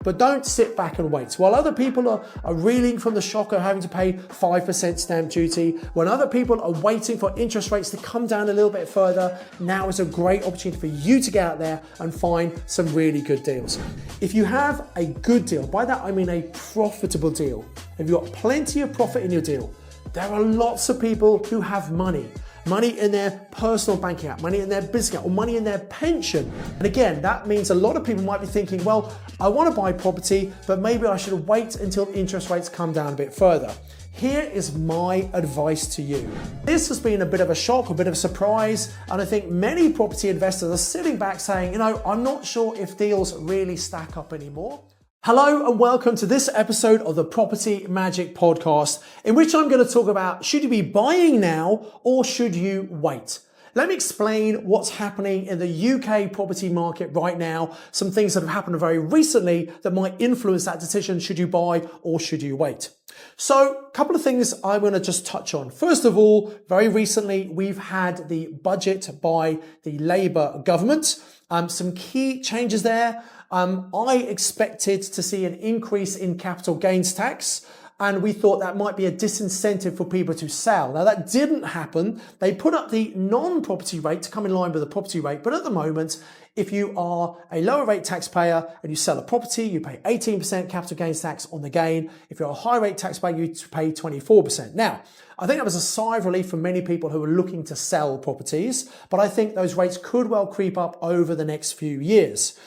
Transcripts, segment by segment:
but don't sit back and wait. While other people are reeling from the shock of having to pay 5% stamp duty, when other people are waiting for interest rates to come down a little bit further, now is a great opportunity for you to get out there and find some really good deals. If you have a good deal, by that I mean a profitable deal, if you've got plenty of profit in your deal, there are lots of people who have money in their personal bank account, money in their business account, or money in their pension. And again, that means a lot of people might be thinking, well, I want to buy property, but maybe I should wait until interest rates come down a bit further. Here is my advice to you. This has been a bit of a shock, a bit of a surprise, and I think many property investors are sitting back saying, I'm not sure if deals really stack up anymore. Hello and welcome to this episode of the Property Magic Podcast, in which I'm going to talk about, should you be buying now or should you wait? Let me explain what's happening in the UK property market right now, some things that have happened very recently that might influence that decision, should you buy or should you wait? So a couple of things I'm going to just touch on. First of all, very recently, we've had the budget by the Labour government. Some key changes there. I expected to see an increase in capital gains tax, and we thought that might be a disincentive for people to sell. Now that didn't happen. They put up the non-property rate to come in line with the property rate, but at the moment, if you are a lower rate taxpayer and you sell a property, you pay 18% capital gains tax on the gain. If you're a high rate taxpayer, you pay 24%. Now, I think that was a sigh of relief for many people who are looking to sell properties, but I think those rates could well creep up over the next few years.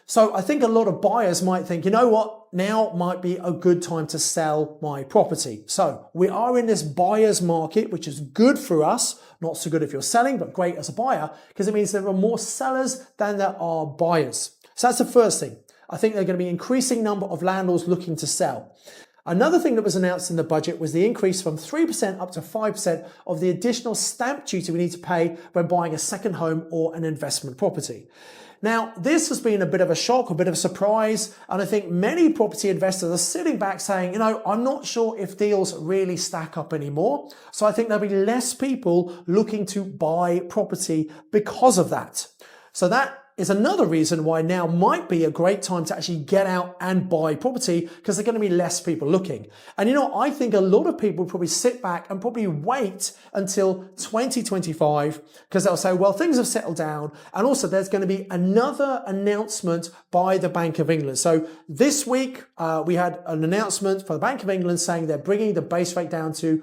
So I think a lot of buyers might think, you know what, now might be a good time to sell my property. So we are in this buyer's market, which is good for us, not so good if you're selling, but great as a buyer, because it means there are more sellers than there are buyers. So that's the first thing. I think there are going to be an increasing number of landlords looking to sell. Another thing that was announced in the budget was the increase from 3% up to 5% of the additional stamp duty we need to pay when buying a second home or an investment property. Now, this has been a bit of a shock, a bit of a surprise, and I think many property investors are sitting back saying, I'm not sure if deals really stack up anymore. So I think there'll be less people looking to buy property because of that. So that is another reason why now might be a great time to actually get out and buy property, because there are going to be less people looking. And I think a lot of people probably sit back and probably wait until 2025, because they'll say, well, things have settled down. And also there's going to be another announcement by the Bank of England. So this week we had an announcement for the Bank of England saying they're bringing the base rate down to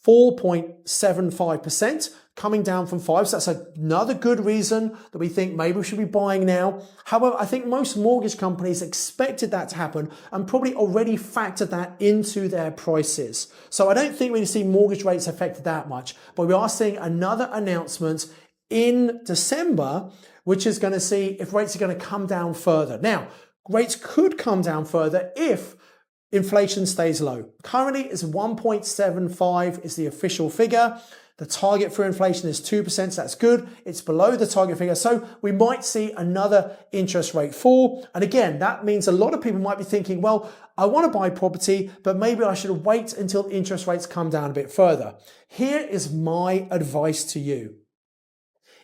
4.75%, coming down from 5%. So that's another good reason that we think maybe we should be buying now. However, I think most mortgage companies expected that to happen and probably already factored that into their prices. So I don't think we're going to see mortgage rates affected that much, but we are seeing another announcement in December, which is going to see if rates are going to come down further. Now, rates could come down further if inflation stays low. Currently, it's 1.75 is the official figure. The target for inflation is 2%, so that's good. It's below the target figure, so we might see another interest rate fall. And again, that means a lot of people might be thinking, well, I want to buy property, but maybe I should wait until interest rates come down a bit further. Here is my advice to you.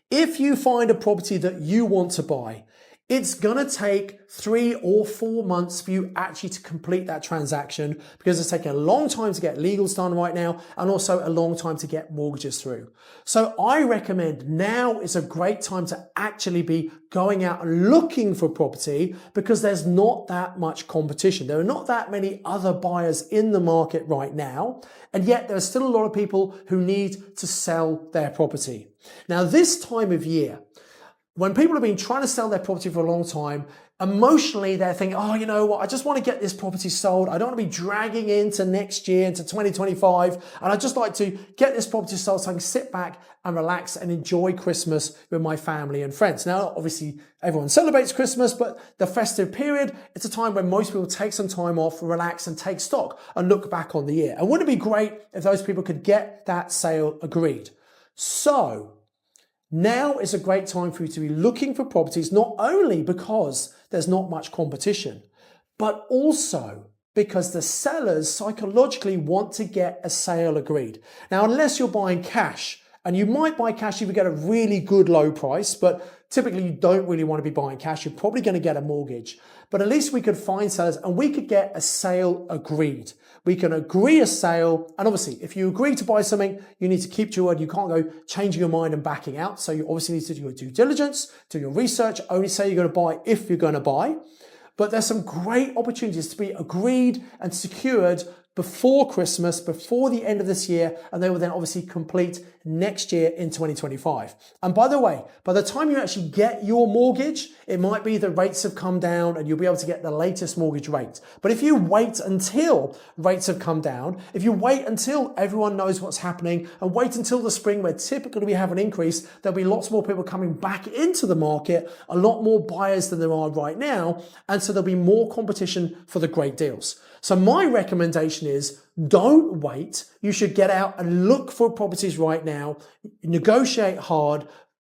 If you find a property that you want to buy, it's going to take 3 or 4 months for you actually to complete that transaction, because it's taking a long time to get legals done right now and also a long time to get mortgages through. So I recommend now is a great time to actually be going out and looking for property, because there's not that much competition. There are not that many other buyers in the market right now, and yet there are still a lot of people who need to sell their property. Now, this time of year, when people have been trying to sell their property for a long time, emotionally they're thinking, oh, you know what, I just want to get this property sold. I don't want to be dragging into next year, into 2025. And I'd just like to get this property sold so I can sit back and relax and enjoy Christmas with my family and friends. Now, obviously, everyone celebrates Christmas, but the festive period, it's a time when most people take some time off, relax and take stock and look back on the year. And wouldn't it be great if those people could get that sale agreed? So, now is a great time for you to be looking for properties, not only because there's not much competition, but also because the sellers psychologically want to get a sale agreed. Now, unless you're buying cash And you might buy cash if you get a really good low price, but typically you don't really want to be buying cash. You're probably going to get a mortgage. But at least we could find sellers and we could get a sale agreed. We can agree a sale. And obviously, if you agree to buy something, you need to keep to your word. You can't go changing your mind and backing out. So you obviously need to do your due diligence, do your research, only say you're going to buy if you're going to buy. But there's some great opportunities to be agreed and secured before Christmas, before the end of this year, and they will then obviously complete next year in 2025. And by the way, by the time you actually get your mortgage, it might be the rates have come down and you'll be able to get the latest mortgage rate. But if you wait until rates have come down, if you wait until everyone knows what's happening and wait until the spring where typically we have an increase, there'll be lots more people coming back into the market, a lot more buyers than there are right now. And so there'll be more competition for the great deals. So my recommendation is don't wait. You should get out and look for properties right now, negotiate hard,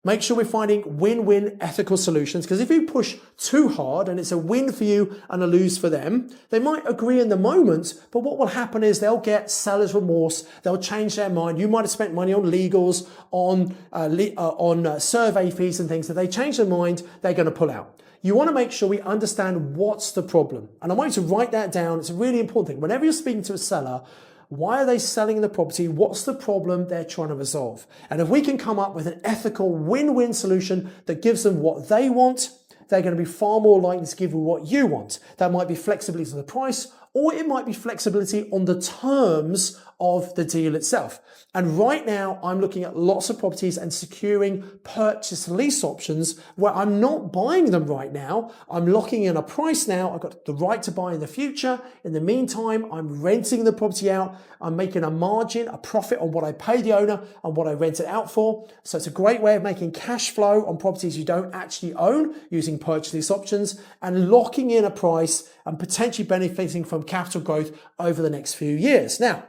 make sure we're finding win-win ethical solutions. Because if you push too hard and it's a win for you and a lose for them, they might agree in the moment, but what will happen is they'll get seller's remorse. They'll change their mind. You might have spent money on legals, on survey fees and things. If they change their mind, they're going to pull out. You want to make sure we understand what's the problem. And I want you to write that down. It's a really important thing. Whenever you're speaking to a seller, why are they selling the property? What's the problem they're trying to resolve? And if we can come up with an ethical win-win solution that gives them what they want, they're going to be far more likely to give you what you want. That might be flexibility on the price, or it might be flexibility on the terms of the deal itself. And right now, I'm looking at lots of properties and securing purchase lease options where I'm not buying them right now. I'm locking in a price now. I've got the right to buy in the future. In the meantime, I'm renting the property out. I'm making a margin, a profit on what I pay the owner and what I rent it out for. So it's a great way of making cash flow on properties you don't actually own using purchase lease options and locking in a price and potentially benefiting from capital growth over the next few years. Now,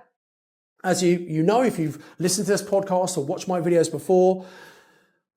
as you know, if you've listened to this podcast or watched my videos before,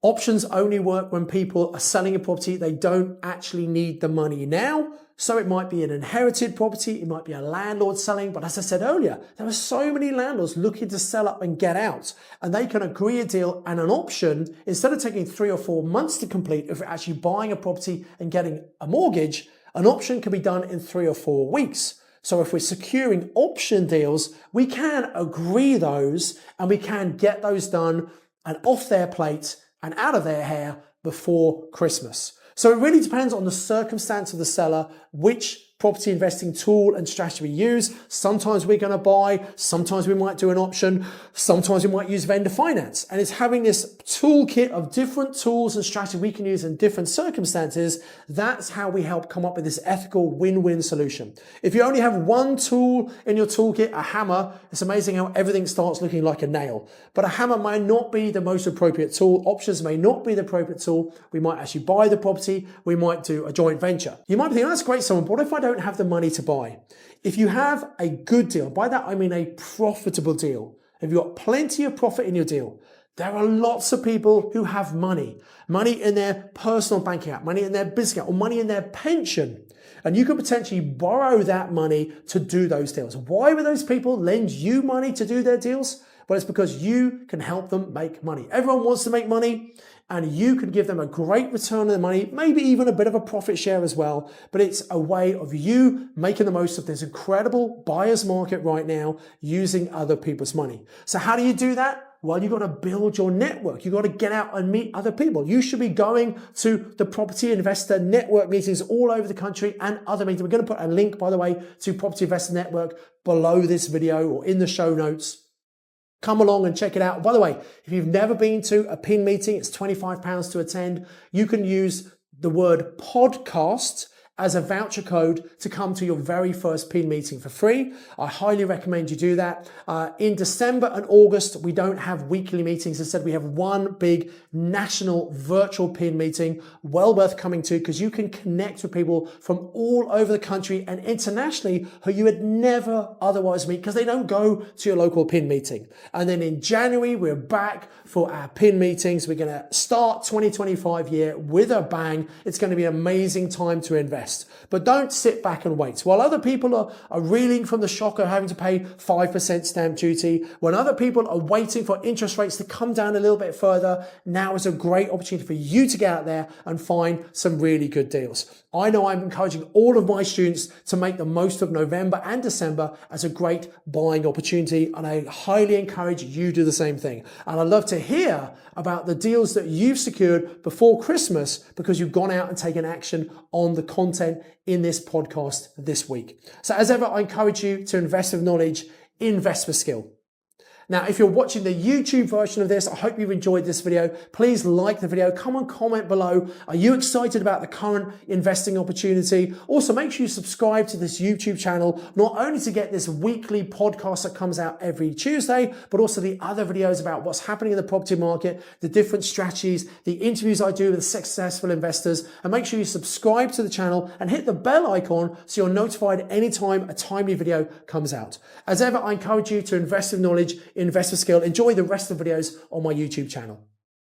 options only work when people are selling a property. They don't actually need the money now. So it might be an inherited property. It might be a landlord selling. But as I said earlier, there are so many landlords looking to sell up and get out. And they can agree a deal and an option, instead of taking 3 or 4 months to complete, if you're actually buying a property and getting a mortgage, an option can be done in 3 or 4 weeks. So if we're securing option deals, we can agree those and we can get those done and off their plate and out of their hair before Christmas. So it really depends on the circumstance of the seller, which property investing tool and strategy we use. Sometimes we're going to buy, sometimes we might do an option, sometimes we might use vendor finance. And it's having this toolkit of different tools and strategy we can use in different circumstances. That's how we help come up with this ethical win-win solution. If you only have one tool in your toolkit, a hammer, it's amazing how everything starts looking like a nail. But a hammer may not be the most appropriate tool. Options may not be the appropriate tool. We might actually buy the property. We might do a joint venture. You might be thinking, that's great, someone, but what if I don't have the money to buy? If you have a good deal, by that I mean a profitable deal, if you've got plenty of profit in your deal, there are lots of people who have money in their personal bank account, money in their business account, or money in their pension. And you could potentially borrow that money to do those deals. Why would those people lend you money to do their deals? Well, it's because you can help them make money. Everyone wants to make money, and you can give them a great return on their money, maybe even a bit of a profit share as well. But it's a way of you making the most of this incredible buyer's market right now using other people's money. So how do you do that? Well, you've got to build your network. You've got to get out and meet other people. You should be going to the property investor network meetings all over the country and other meetings. We're going to put a link, by the way, to Property Investor Network below this video or in the show notes. Come along and check it out. By the way, if you've never been to a PIN meeting, it's £25 to attend. You can use the word podcast as a voucher code to come to your very first PIN meeting for free. I highly recommend you do that. In December and August, we don't have weekly meetings. Instead, we have one big national virtual PIN meeting, well worth coming to, because you can connect with people from all over the country and internationally who you would never otherwise meet because they don't go to your local PIN meeting. And then in January, we're back for our PIN meetings. We're going to start 2025 year with a bang. It's going to be an amazing time to invest. invest. But don't sit back and wait. While other people are reeling from the shock of having to pay 5% stamp duty, when other people are waiting for interest rates to come down a little bit further, now is a great opportunity for you to get out there and find some really good deals. I know I'm encouraging all of my students to make the most of November and December as a great buying opportunity, and I highly encourage you to do the same thing. And I'd love to hear about the deals that you've secured before Christmas because you've gone out and taken action on the content in this podcast this week. So as ever, I encourage you to invest with knowledge, invest with skill. Now, if you're watching the YouTube version of this, I hope you've enjoyed this video. Please like the video. Come and comment below. Are you excited about the current investing opportunity? Also, make sure you subscribe to this YouTube channel, not only to get this weekly podcast that comes out every Tuesday, but also the other videos about what's happening in the property market, the different strategies, the interviews I do with successful investors. And make sure you subscribe to the channel and hit the bell icon so you're notified anytime a timely video comes out. As ever, I encourage you to invest with knowledge, invest with skill. Enjoy the rest of the videos on my YouTube channel.